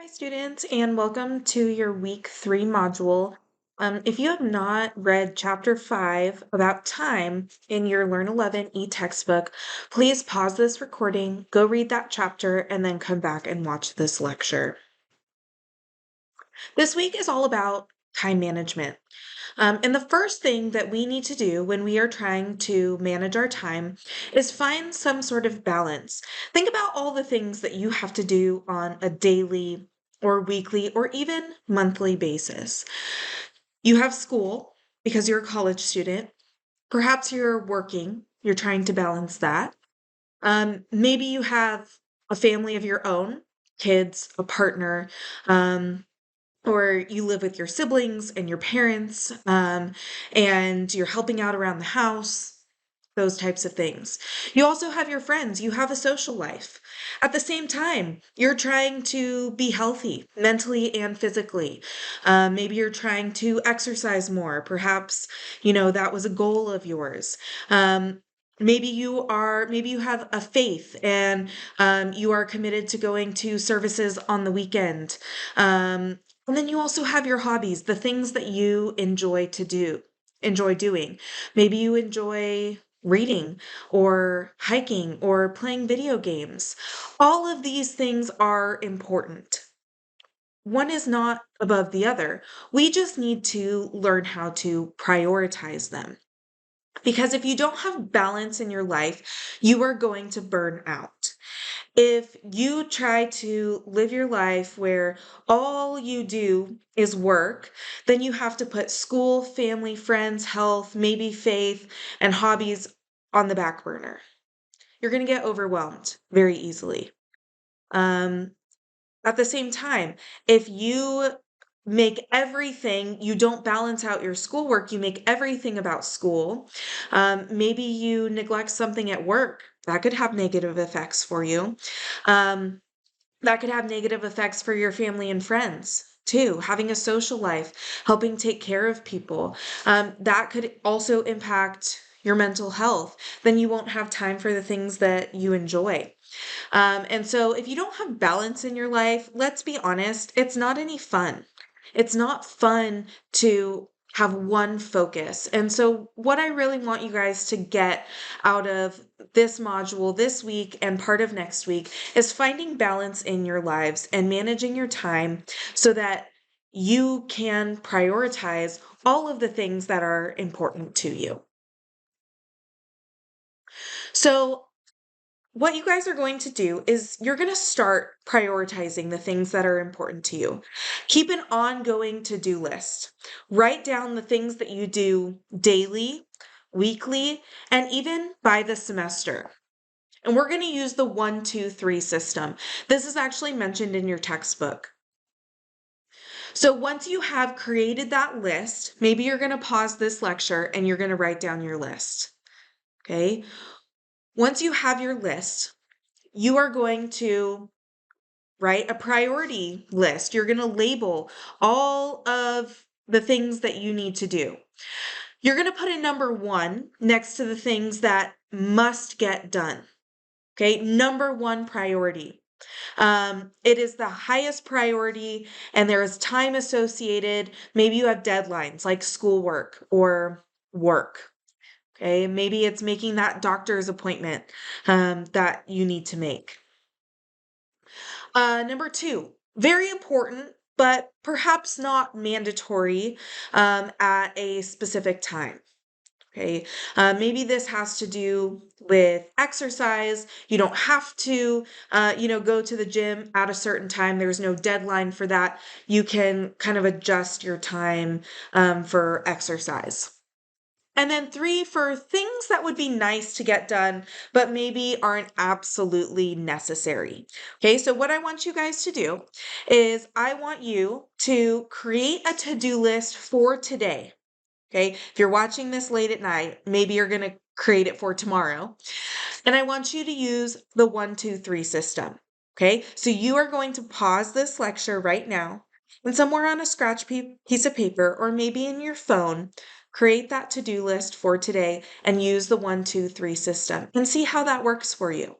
Hi, students, and welcome to your week 3 module. If you have not read chapter 5 about time in your Learn 11 e-textbook, please pause this recording, go read that chapter, and then come back and watch this lecture. This week is all about time management. And the first thing that we need to do when we are trying to manage our time is find some sort of balance. Think about all the things that you have to do on a daily or weekly or even monthly basis. You have school because you're a college student. Perhaps you're working, you're trying to balance that. Maybe you have a family of your own, kids, a partner, um, or you live with your siblings and your parents, and you're helping out around the house, those types of things. You also have your friends, you have a social life. At the same time, you're trying to be healthy mentally and physically. Maybe you're trying to exercise more. Perhaps, that was a goal of yours. Maybe you have a faith and you are committed to going to services on the weekend. And then you also have your hobbies, the things that you enjoy doing. Maybe you enjoy reading or hiking or playing video games. All of these things are important. One is not above the other. We just need to learn how to prioritize them. Because if you don't have balance in your life, you are going to burn out. If you try to live your life where all you do is work, then you have to put school, family, friends, health, maybe faith, and hobbies on the back burner. You're going to get overwhelmed very easily. Um, at the same time, if you you don't balance out your schoolwork, you make everything about school. Maybe you neglect something at work. That could have negative effects for you. Um, that could have negative effects for your family and friends too. Having a social life, helping take care of people, that could also impact your mental health. Then you won't have time for the things that you enjoy. And so if you don't have balance in your life, let's be honest, it's not any fun. It's not fun to have one focus. And so what I really want you guys to get out of this module this week and part of next week is finding balance in your lives and managing your time so that you can prioritize all of the things that are important to you. So what you guys are going to do is you're going to start prioritizing the things that are important to you. Keep an ongoing to-do list. Write down the things that you do daily, weekly, and even by the semester. And we're going to use the 1, 2, 3 system. This is actually mentioned in your textbook. So once you have created that list, maybe you're going to pause this lecture and you're going to write down your list. Okay? Once you have your list, you are going to write a priority list. You're going to label all of the things that you need to do. You're going to put a number 1 next to the things that must get done. Okay, number 1 priority. It is the highest priority and there is time associated. Maybe you have deadlines like schoolwork or work. Okay, maybe it's making that doctor's appointment that you need to make. Number 2, very important, but perhaps not mandatory at a specific time. Okay, maybe this has to do with exercise. You don't have to, go to the gym at a certain time. There's no deadline for that. You can kind of adjust your time for exercise. And then 3 for things that would be nice to get done, but maybe aren't absolutely necessary. Okay, so what I want you guys to do is I want you to create a to-do list for today. Okay, if you're watching this late at night, maybe you're going to create it for tomorrow. And I want you to use the 1, 2, 3 system. Okay, so you are going to pause this lecture right now and somewhere on a scratch piece of paper or maybe in your phone, create that to-do list for today and use the 1, 2, 3 system and see how that works for you.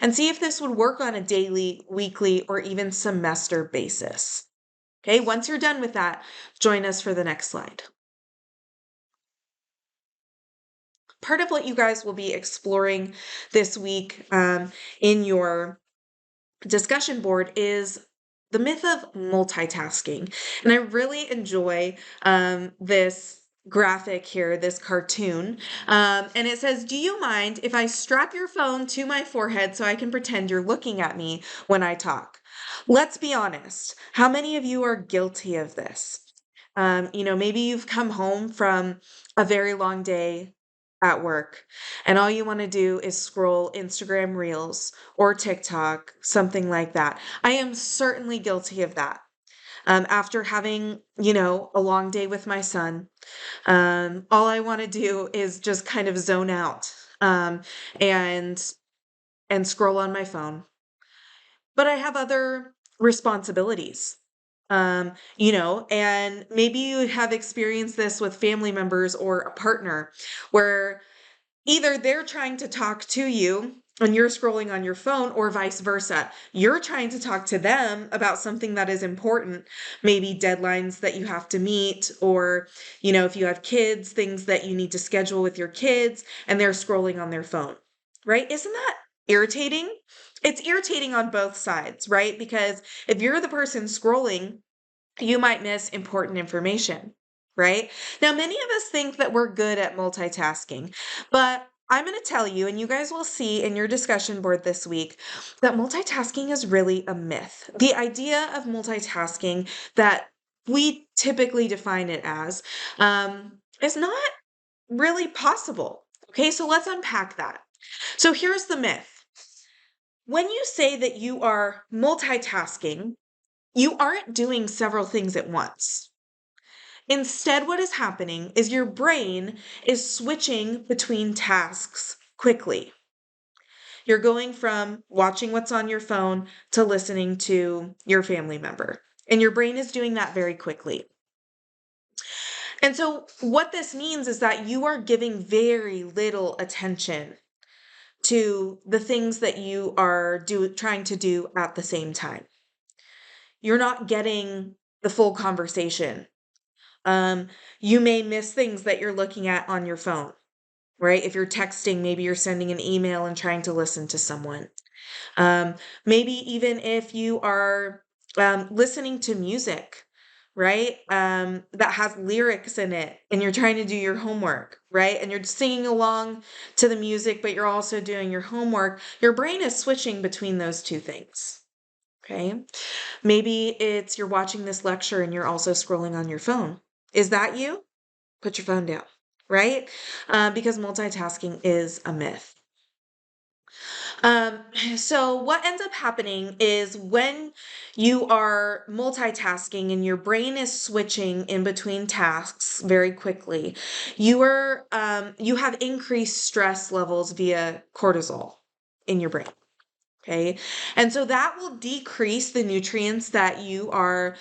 and see if this would work on a daily, weekly, or even semester basis. Okay, once you're done with that, join us for the next slide. Part of what you guys will be exploring this week in your discussion board is the myth of multitasking. And I really enjoy this graphic here, this cartoon. And it says, "Do you mind if I strap your phone to my forehead so I can pretend you're looking at me when I talk?" Let's be honest. How many of you are guilty of this? Maybe you've come home from a very long day at work, and all you want to do is scroll Instagram Reels or TikTok, something like that. I am certainly guilty of that. After having, a long day with my son, all I want to do is just kind of zone out and scroll on my phone. But I have other responsibilities. And maybe you have experienced this with family members or a partner where either they're trying to talk to you and you're scrolling on your phone, or vice versa. You're trying to talk to them about something that is important, maybe deadlines that you have to meet, or, if you have kids, things that you need to schedule with your kids, and they're scrolling on their phone, right? Isn't that irritating? It's irritating on both sides, right? Because if you're the person scrolling, you might miss important information, right? Now, many of us think that we're good at multitasking, but I'm going to tell you, and you guys will see in your discussion board this week, that multitasking is really a myth. The idea of multitasking that we typically define it as is not really possible. Okay, so let's unpack that. So here's the myth. When you say that you are multitasking, you aren't doing several things at once. Instead, what is happening is your brain is switching between tasks quickly. You're going from watching what's on your phone to listening to your family member, and your brain is doing that very quickly. And so, what this means is that you are giving very little attention to the things that you are trying to do at the same time. You're not getting the full conversation. You may miss things that you're looking at on your phone, right? If you're texting, maybe you're sending an email and trying to listen to someone. Maybe even if you are listening to music, right? That has lyrics in it and you're trying to do your homework, right? And you're singing along to the music, but you're also doing your homework. Your brain is switching between those two things. Okay. Maybe it's you're watching this lecture and you're also scrolling on your phone. Is that you? Put your phone down, right? Because multitasking is a myth. Um, so what ends up happening is when you are multitasking and your brain is switching in between tasks very quickly, you have increased stress levels via cortisol in your brain. Okay. And so that will decrease the nutrients that you are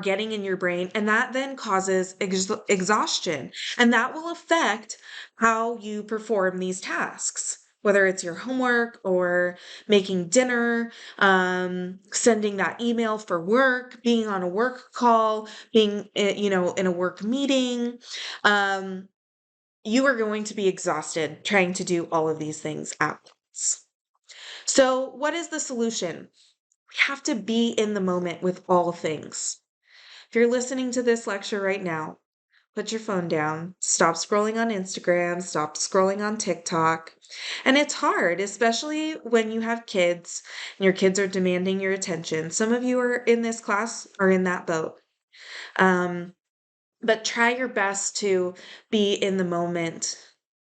getting in your brain, and that then causes exhaustion, and that will affect how you perform these tasks, whether it's your homework or making dinner, sending that email for work, being on a work call, being in a work meeting. You are going to be exhausted trying to do all of these things at once. So what is the solution? We have to be in the moment with all things. If you're listening to this lecture right now, put your phone down, stop scrolling on Instagram, stop scrolling on TikTok. And it's hard, especially when you have kids and your kids are demanding your attention. Some of you are in this class are in that boat. But try your best to be in the moment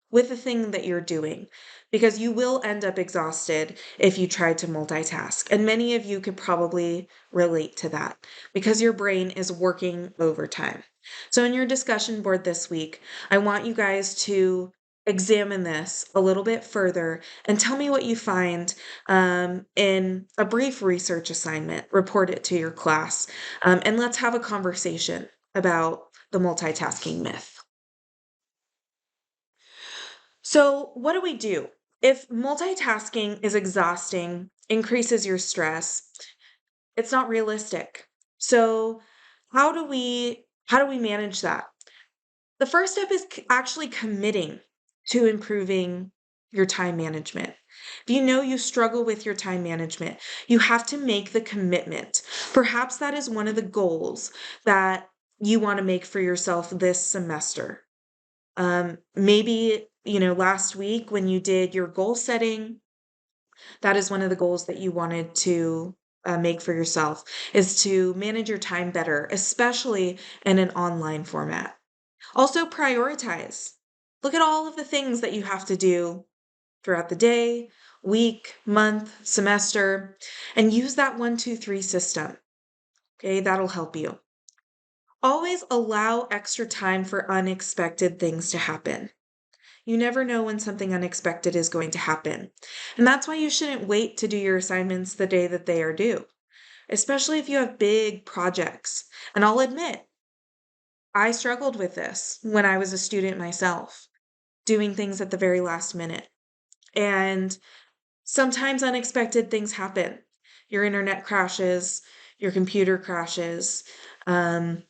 with the thing that you're doing, because you will end up exhausted if you try to multitask. And many of you could probably relate to that because your brain is working overtime. So in your discussion board this week, I want you guys to examine this a little bit further and tell me what you find in a brief research assignment. Report it to your class, and let's have a conversation about the multitasking myth. So, what do we do If multitasking is exhausting, increases your stress, it's not realistic. So, how do we manage that? The first step is actually committing to improving your time management. If you know you struggle with your time management, you have to make the commitment. Perhaps that is one of the goals that you want to make for yourself this semester. Maybe, last week when you did your goal setting, that is one of the goals that you wanted to make for yourself is to manage your time better, especially in an online format. Also, prioritize. Look at all of the things that you have to do throughout the day, week, month, semester, and use that 1, 2, 3 system. Okay, that'll help you. Always allow extra time for unexpected things to happen. You never know when something unexpected is going to happen. And that's why you shouldn't wait to do your assignments the day that they are due, especially if you have big projects. And I'll admit, I struggled with this when I was a student myself, doing things at the very last minute. And sometimes unexpected things happen. Your internet crashes, your computer crashes, um,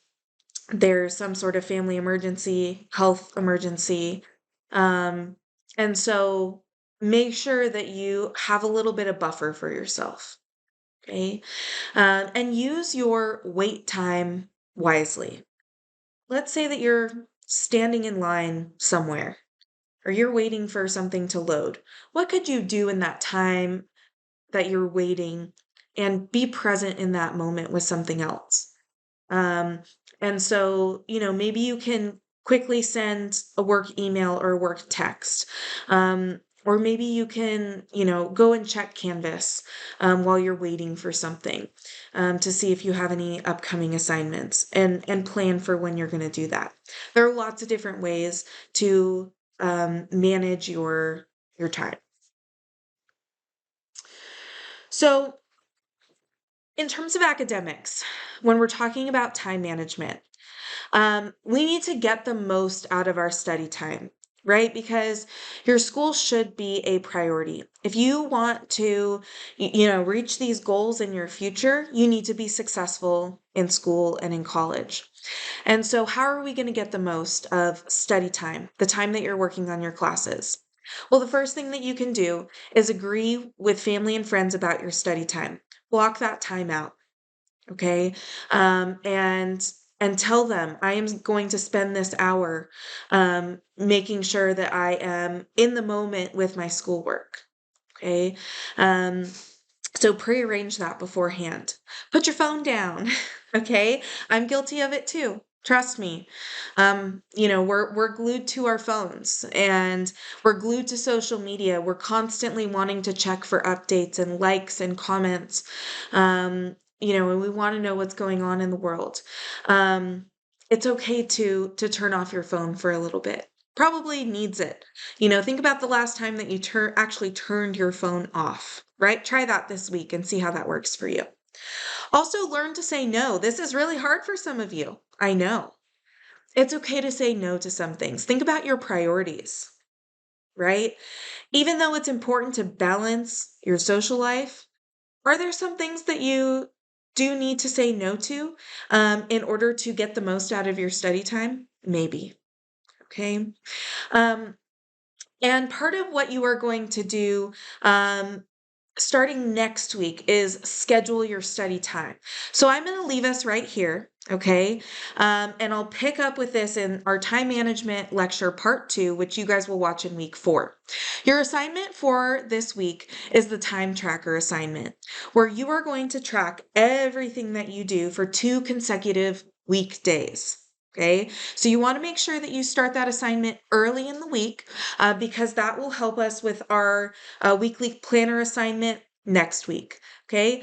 there's some sort of family emergency, health emergency. Um, and so make sure that you have a little bit of buffer for yourself. Okay. And use your wait time wisely. Let's say that you're standing in line somewhere or you're waiting for something to load. What could you do in that time that you're waiting and be present in that moment with something else? Um, and so, maybe you can quickly send a work email or a work text. Or maybe you can, go and check Canvas while you're waiting for something to see if you have any upcoming assignments and plan for when you're going to do that. There are lots of different ways to manage your time. So, in terms of academics, when we're talking about time management, we need to get the most out of our study time, right? Because your school should be a priority. If you want to, reach these goals in your future, you need to be successful in school and in college. And so, how are we going to get the most of study time, the time that you're working on your classes? Well, the first thing that you can do is agree with family and friends about your study time. Block that time out. Okay. And tell them I am going to spend this hour making sure that I am in the moment with my schoolwork. Okay. Um, so prearrange that beforehand. Put your phone down. Okay. I'm guilty of it too. Trust me. We're glued to our phones and we're glued to social media. We're constantly wanting to check for updates and likes and comments. And we want to know what's going on in the world. It's okay to turn off your phone for a little bit. Probably needs it. Think about the last time that you actually turned your phone off, right? Try that this week and see how that works for you. Also, learn to say no. This is really hard for some of you. I know. It's okay to say no to some things. Think about your priorities, right? Even though it's important to balance your social life, are there some things that you do need to say no to in order to get the most out of your study time? Maybe. Okay. Um, and part of what you are going to do starting next week is schedule your study time. So I'm going to leave us right here, okay? And I'll pick up with this in our time management lecture part 2, which you guys will watch in week 4. Your assignment for this week is the time tracker assignment, where you are going to track everything that you do for 2 consecutive weekdays. Okay, so you want to make sure that you start that assignment early in the week because that will help us with our weekly planner assignment next week. Okay,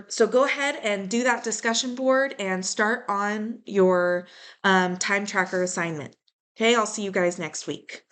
so go ahead and do that discussion board and start on your time tracker assignment. Okay, I'll see you guys next week.